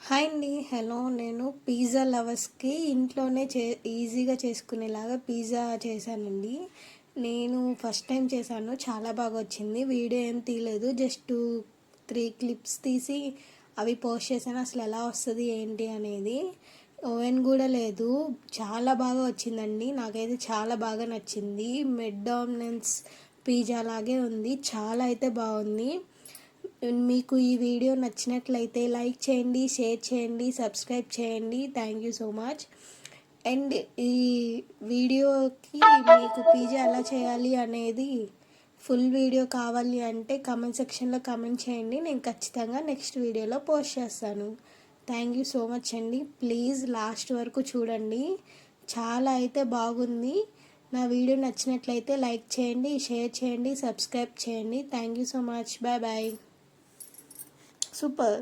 Hi అండి. Hello. నేను pizza లవర్స్కి ఇంట్లోనే ఈజీగా చేసుకునేలాగా పిజ్జా చేశానండి. నేను ఫస్ట్ టైం చేశాను, చాలా బాగా వచ్చింది. వీడియో ఏం తీయలేదు, జస్ట్ 3 క్లిప్స్ తీసి అవి పోస్ట్ చేశాను. అసలు ఎలా వస్తుంది ఏంటి అనేది. ఓవెన్ కూడా లేదు, చాలా బాగా వచ్చిందండి. నాకైతే చాలా బాగా నచ్చింది. మెక్డానల్డ్స్ పిజ్జా లాగే ఉంది, చాలా అయితే బాగుంది. మీకు ఈ వీడియో నచ్చినట్లయితే లైక్ చేయండి, షేర్ చేయండి, సబ్స్క్రైబ్ చేయండి. Thank you so much. And ఈ వీడియోకి మీకు పిజ్జా ఎలా చేయాలి అనేది ఫుల్ వీడియో కావాలి అంటే కామెంట్ సెక్షన్లో కామెంట్ చేయండి. నేను ఖచ్చితంగా నెక్స్ట్ వీడియోలో పోస్ట్ చేస్తాను. థ్యాంక్ యూ సో మచ్ అండి. ప్లీజ్ లాస్ట్ వరకు చూడండి, చాలా అయితే బాగుంది. నా వీడియో నచ్చినట్లయితే లైక్ చేయండి, షేర్ చేయండి, సబ్స్క్రైబ్ చేయండి. Thank you so much. Bye bye. Super.